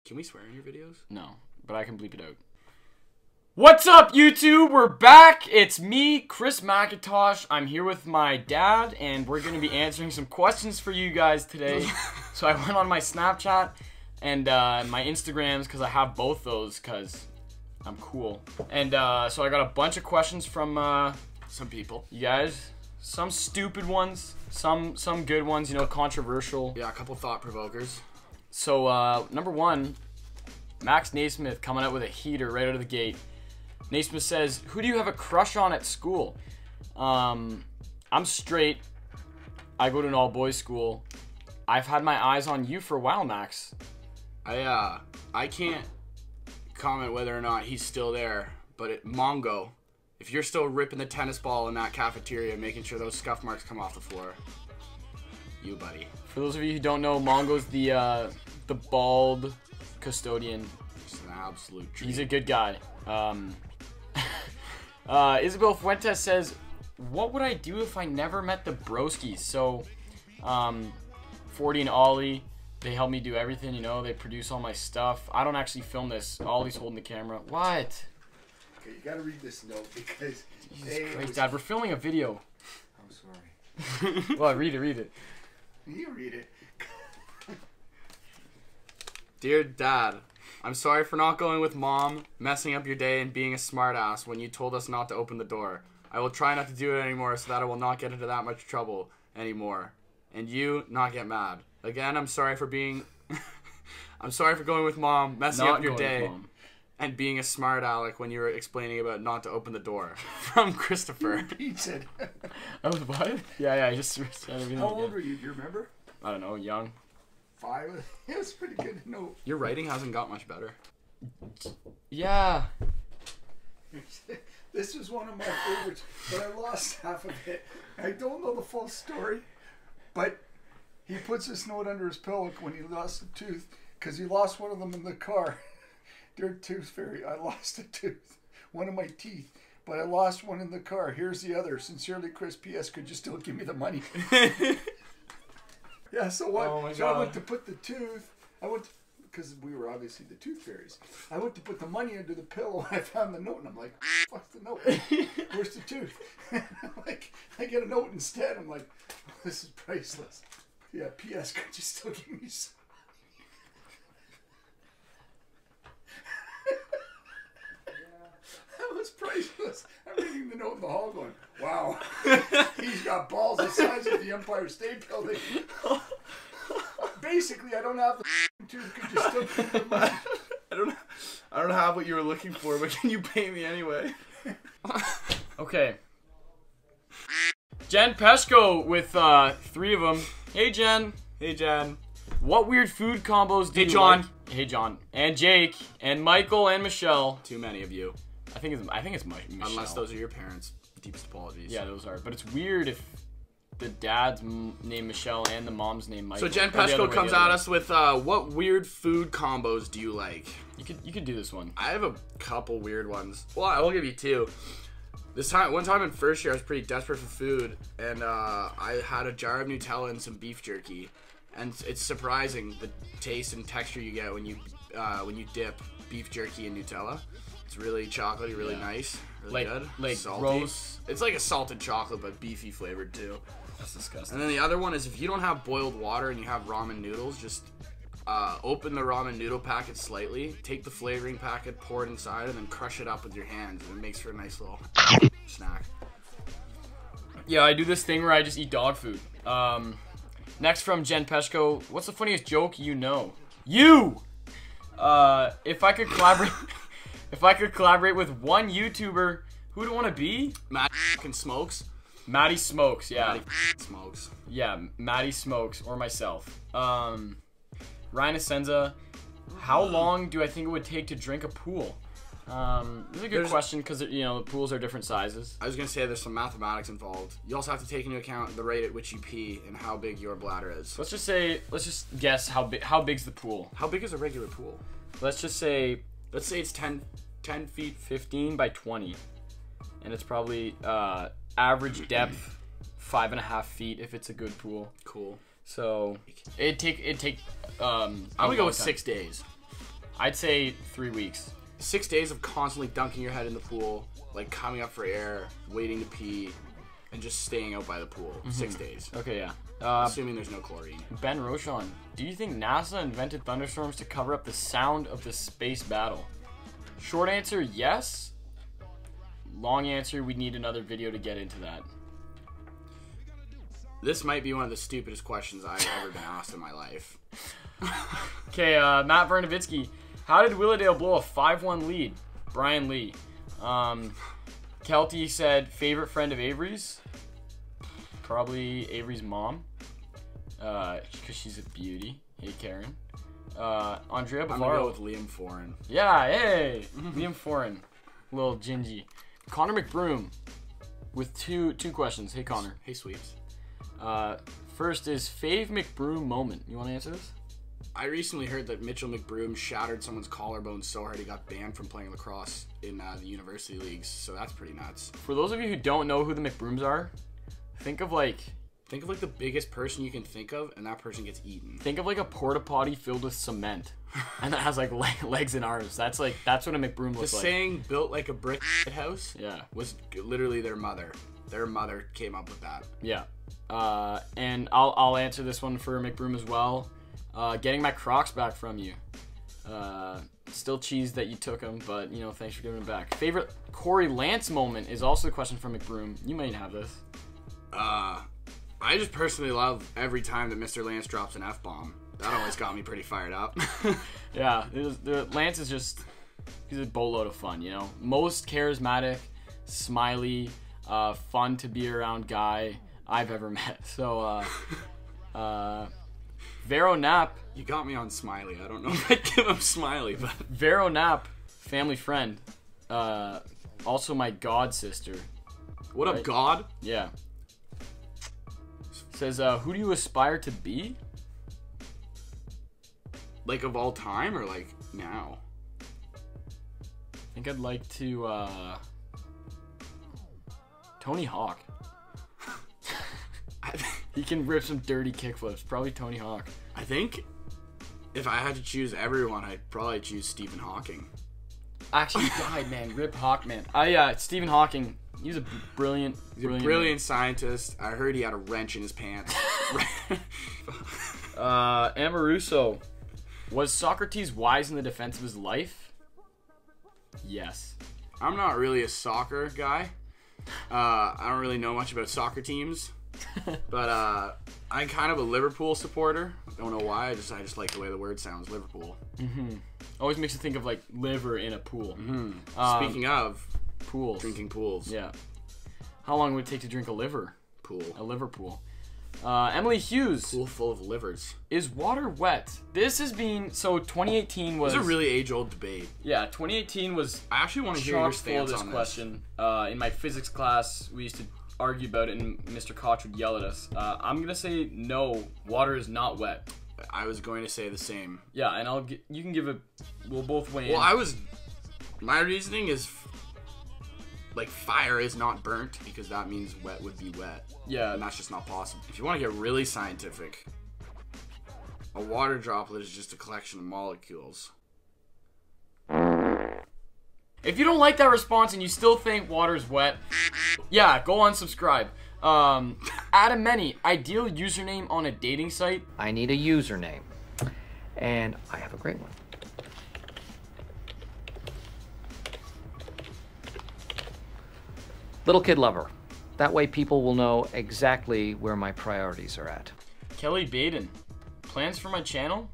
Can we swear in your videos? No, but I can bleep it out. What's up, YouTube? We're back. It's me, Chris McIntosh. I'm here with my dad, and we're going to be answering some questions for you guys today. So I went on my Snapchat and my Instagrams, because I have both those, because I'm cool. And so I got a bunch of questions from some people. You guys. Some stupid ones, some good ones, you know, controversial. Yeah, a couple thought provokers. So, number one, Max Naismith coming out with a heater right out of the gate. Naismith says, who do you have a crush on at school? I'm straight. I go to an all-boys school. I've had my eyes on you for a while, Max. I can't comment whether or not he's still there, but Mongo, if you're still ripping the tennis ball in that cafeteria, making sure those scuff marks come off the floor, you, buddy. For those of you who don't know, Mongo's the bald custodian. Just an absolute treat. He's a good guy. Isabel Fuentes says, what would I do if I never met the broskies? So, 40 and Ollie, they help me do everything, you know, they produce all my stuff. I don't actually film this. Ollie's holding the camera. What? Okay, you gotta read this note because... Jesus Christ, Dad, we're filming a video. I'm sorry. Well, read it. You read it. Dear Dad, I'm sorry for not going with Mom, messing up your day, and being a smartass when you told us not to open the door. I will try not to do it anymore so that I will not get into that much trouble anymore. And you, not get mad. Again, I'm sorry for being... I'm sorry for going with Mom, messing up your day, and being a smart aleck when you were explaining about not to open the door. From Christopher. He said... Oh, what? Yeah, I just said everything. How old were you? Do you remember? I don't know, young. 5? It was pretty good to know. Your writing hasn't got much better. Yeah. This was one of my favorites, but I lost half of it. I don't know the full story, but he puts this note under his pillow when he lost a tooth, because he lost one of them in the car. Dear Tooth Fairy, I lost a tooth, one of my teeth, but I lost one in the car. Here's the other. Sincerely, Chris, P.S. Could you still give me the money? Yeah, so what? Oh my so God. I went to put the tooth. Because we were obviously the tooth fairies. I went to put the money under the pillow and I found the note and I'm like, what's the note? Where's the tooth? And I'm like, I get a note instead. I'm like, oh, this is priceless. Yeah, P.S. Could you still give me some? That was priceless. I'm reading the note in the hall going, wow, he's got balls the size of the Empire State Building. Basically, I don't have the tooth. Could you still give me the money? I don't have what you were looking for, but can you pay me anyway? Okay. Jen Peshko with 3 of them. Hey, Jen. Hey, Jen. What weird food combos do you John. like? Hey, John. And Jake. And Michael and Michelle. Too many of you. I think it's Michelle. Unless those are your parents. Deepest apologies. Yeah, those are. But it's weird if the dad's named Michelle and the mom's named Michael. So Jen Peshko comes at us with, what weird food combos do you like? You could do this one. I have a couple weird ones. Well, I will give you 2. One time in first year, I was pretty desperate for food, and I had a jar of Nutella and some beef jerky, and it's surprising the taste and texture you get when you dip beef jerky in Nutella. It's really chocolatey, really nice, really good. Like salty. gross. It's like a salted chocolate, but beefy flavored too. That's disgusting. And then the other one is if you don't have boiled water and you have ramen noodles, just open the ramen noodle packet slightly, take the flavoring packet, pour it inside, and then crush it up with your hands, and it makes for a nice little snack. Yeah, I do this thing where I just eat dog food. Next from Jen Peshko, what's the funniest joke you know? You! If I could collaborate... If I could collaborate with one YouTuber, who would it want to be? Matt Smokes. Maddie Smokes, yeah. Maddie Smokes. Yeah, Maddie Smokes, or myself. Ryan Asenza, how long do I think it would take to drink a pool? This is a good question because, you know, the pools are different sizes. I was going to say there's some mathematics involved. You also have to take into account the rate at which you pee and how big your bladder is. Let's just guess how big's the pool. How big is a regular pool? Let's say it's 10 feet. 15 by 20. And it's probably average depth 5.5 feet if it's a good pool. Cool. So it'd take I'm gonna go with 6 days. I'd say 3 weeks. 6 days of constantly dunking your head in the pool, like coming up for air, waiting to pee, and just staying out by the pool. 6 days. Okay, yeah. Assuming there's no chlorine. Ben Rochon, do you think NASA invented thunderstorms to cover up the sound of the space battle? Short answer, yes. Long answer, we need another video to get into that. This might be one of the stupidest questions I've ever been asked in my life. Okay, Matt Vernovitsky. How did Willowdale blow a 5-1 lead? Brian Lee. Kelty said, favorite friend of Avery's? Probably Avery's mom. Because she's a beauty. Hey, Karen. Andrea Bavaro. I'm going to go with Liam Foran. Yeah, hey! Liam Foran. Little gingy. Connor McBroom with two questions. Hey, Connor. Hey, Sweeps. First is fave McBroom moment. You want to answer this? I recently heard that Mitchell McBroom shattered someone's collarbone so hard he got banned from playing lacrosse in the university leagues, so that's pretty nuts. For those of you who don't know who the McBrooms are, think of like the biggest person you can think of, and that person gets eaten. Think of like a porta potty filled with cement, and that has like legs and arms. That's what a McBroom looks like. The saying "built like a brick house" Yeah. was literally their mother. Their mother came up with that. Yeah. And I'll answer this one for McBroom as well. Getting my Crocs back from you. Still cheesed that you took them, but you know, thanks for giving them back. Favorite Corey Lance moment is also a question from McBroom. You might have this. I just personally love every time that Mr. Lance drops an F-bomb. That always got me pretty fired up. Yeah, Lance is he's a boatload of fun, you know. Most charismatic, smiley, fun to be around guy I've ever met. So, Vero Knapp. You got me on Smiley. I don't know if I'd give him Smiley, but... Vero Knapp, family friend. Also my god sister. What up, God? Yeah. Says, who do you aspire to be? Like of all time or like now? I think I'd like to, Tony Hawk. He can rip some dirty kickflips. Probably Tony Hawk. I think if I had to choose everyone, I'd probably choose Stephen Hawking. Actually, he died, man. Rip Hawk, man. Yeah, Stephen Hawking. He's a brilliant scientist. I heard he had a wrench in his pants. Amoruso. Was Socrates wise in the defense of his life? Yes. I'm not really a soccer guy. I don't really know much about soccer teams. But I'm kind of a Liverpool supporter. I don't know why. I just like the way the word sounds, Liverpool. Always makes you think of like liver in a pool. Speaking of pools, drinking pools. Yeah. How long would it take to drink a liver? Pool. A Liverpool. Emily Hughes. Pool full of livers. Is water wet? This has been 2018 was. It's a really age-old debate. Yeah, 2018 was. I actually want to hear your stance this on question. In my physics class, we used to argue about it, and Mr. Koch would yell at us. I'm gonna say no. Water is not wet. I was going to say the same. Yeah, and you can give it. We'll both weigh in. Well, my reasoning is. Like, fire is not burnt because that means wet would be wet. Yeah. And that's just not possible. If you want to get really scientific, a water droplet is just a collection of molecules. If you don't like that response and you still think water's wet, yeah, go unsubscribe. Adam Many, ideal username on a dating site? I need a username. And I have a great one. Little Kid Lover. That way people will know exactly where my priorities are at. Kelly Baden. Plans for my channel?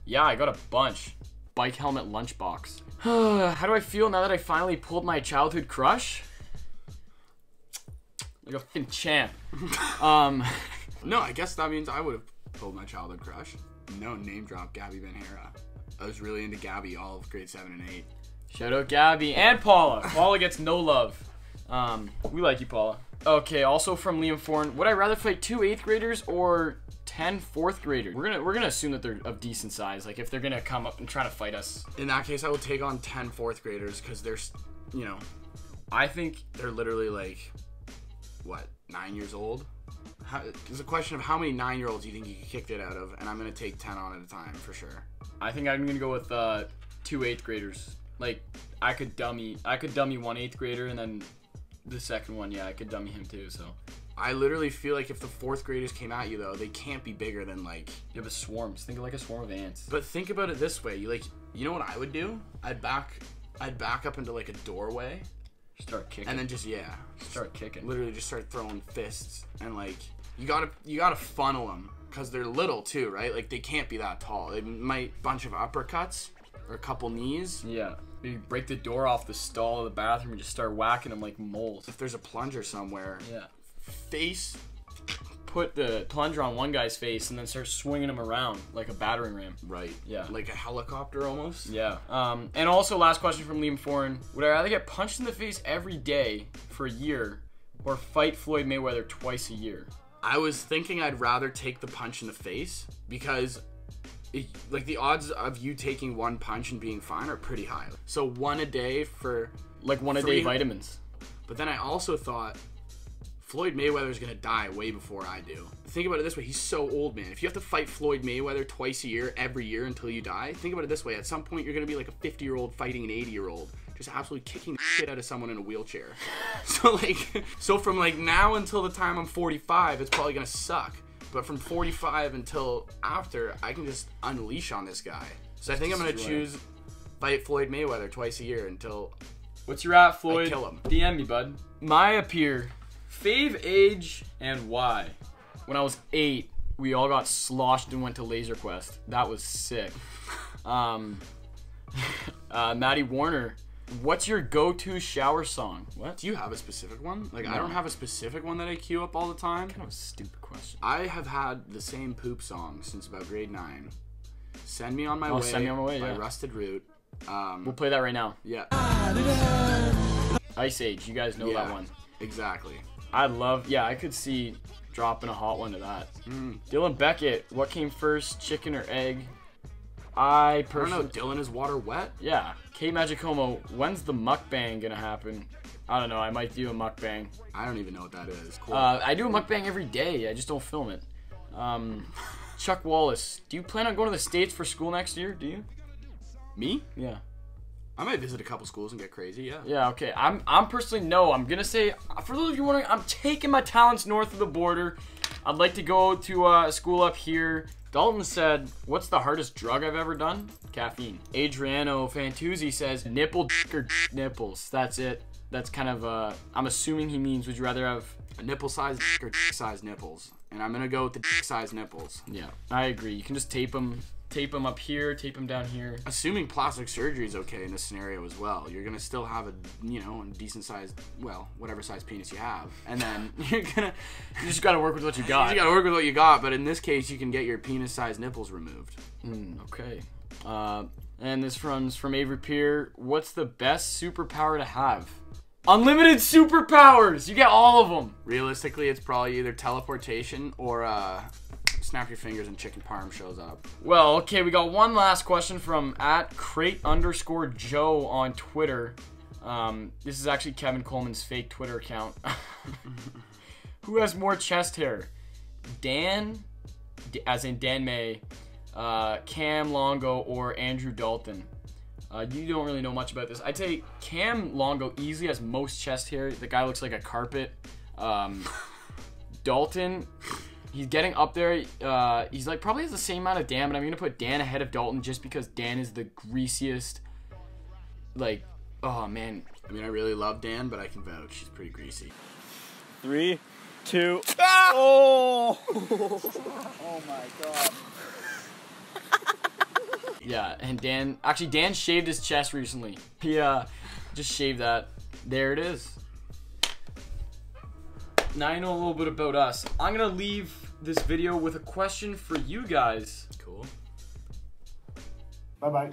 Yeah, I got a bunch. Bike helmet lunchbox. How do I feel now that I finally pulled my childhood crush? Like a fucking champ. No, I guess that means I would have pulled my childhood crush. No, name drop Gabby Benhera. I was really into Gabby all of grade 7 and 8. Shout out Gabby and Paula. Paula gets no love. We like you, Paula. Okay, also from Liam Foran, would I rather fight 2 8th graders or 10 4th graders? We're gonna assume that they're of decent size. Like if they're gonna come up and try to fight us. In that case, I would take on 10 4th graders because they're, you know, I think they're literally like, what, 9 years old? There's a question of how many 9-year-olds you think you could kick it out of, and I'm gonna take 10 on at a time for sure. I think I'm gonna go with 2 8th graders. Like, I could dummy 1 8th grader, and then the second one, yeah, I could dummy him too. So I literally feel like if the 4th graders came at you though, they can't be bigger than like. you have a swarms. Think of like a swarm of ants. But think about it this way: you know what I would do? I'd back up into like a doorway, Start kicking. and then just start kicking. literally just start throwing fists, and like you gotta funnel them because they're little too, right? Like they can't be that tall. They might bunch of uppercuts or a couple knees. Yeah. Maybe break the door off the stall of the bathroom and just start whacking them like moles. If there's a plunger somewhere, Yeah. face. Put the plunger on one guy's face and then start swinging him around like a battering ram. Right. Yeah. Like a helicopter almost. Yeah. And also, last question from Liam Foreign. Would I rather get punched in the face every day for a year or fight Floyd Mayweather twice a year? I was thinking I'd rather take the punch in the face because like the odds of you taking one punch and being fine are pretty high. So one a day for Like 1 a day vitamins. But then I also thought Floyd Mayweather's gonna die way before I do. Think about it this way: he's so old, man. If you have to fight Floyd Mayweather twice a year, every year until you die, think about it this way: at some point, you're gonna be like a 50-year-old fighting an 80-year-old, just absolutely kicking the shit out of someone in a wheelchair. So from like now until the time I'm 45, it's probably gonna suck. But from 45 until after, I can just unleash on this guy. So I think I'm gonna choose fight Floyd Mayweather twice a year until. What's your at, Floyd? I kill him. DM me, bud. My appear. Fave age and why. When I was 8, we all got sloshed and went to Laser Quest. That was sick. Maddie Warner, what's your go-to shower song? What? Do you have a specific one? Like, No. I don't have a specific one that I queue up all the time. Kind of a stupid question. I have had the same poop song since about grade 9. Send Me On My Way, Send Me On My Way, by yeah. Rusted Root. We'll play that right now. Yeah. Ice Age, you guys know that one. Exactly. I could see dropping a hot one to that. Dylan Beckett, what came first, chicken or egg? I I don't know, personally... Dylan, is water wet? Yeah. Kate Magicomo, when's the mukbang gonna happen? I don't know, I might do a mukbang. I don't even know what that is. Cool. I do a mukbang every day, I just don't film it. Chuck Wallace, do you plan on going to the States for school next year? Do you? Me? Yeah. I might visit a couple schools and get crazy, yeah. Yeah, okay. I'm personally no. I'm gonna say, for those of you wondering, I'm taking my talents north of the border. I'd like to go to a school up here. Dalton said, what's the hardest drug I've ever done? Caffeine. Adriano Fantuzzi says, nipple or nipples. That's it. That's kind of, I'm assuming he means, would you rather have... A nipple-sized or dick-sized nipples. And I'm gonna go with the dick-sized nipples. Yeah, I agree. You can just tape them up here, tape them down here. Assuming plastic surgery is okay in this scenario as well, you're gonna still have a, a decent sized, well, whatever size penis you have, and then you just gotta work with what you got. You gotta work with what you got, but in this case, you can get your penis-sized nipples removed. Okay. And this runs from Avery Peer. What's the best superpower to have? Unlimited superpowers! You get all of them! Realistically, it's probably either teleportation or snap your fingers and chicken parm shows up. Well, okay, we got one last question from @crate_Joe on Twitter. This is actually Kevin Coleman's fake Twitter account. Who has more chest hair? Dan, as in Dan May, Cam Longo, or Andrew Dalton? You don't really know much about this. I'd say Cam Longo easily has most chest hair. The guy looks like a carpet. Dalton, he's getting up there. He's like probably has the same amount of Dan, but I'm gonna put Dan ahead of Dalton just because Dan is the greasiest. Like, oh man. I mean, I really love Dan, but I can vouch she's pretty greasy. 3, 2. Ah! Oh! Oh my god. Yeah, and Dan shaved his chest recently. He just shaved that. There it is. Now you know a little bit about us. I'm gonna leave this video with a question for you guys. Cool. Bye-bye.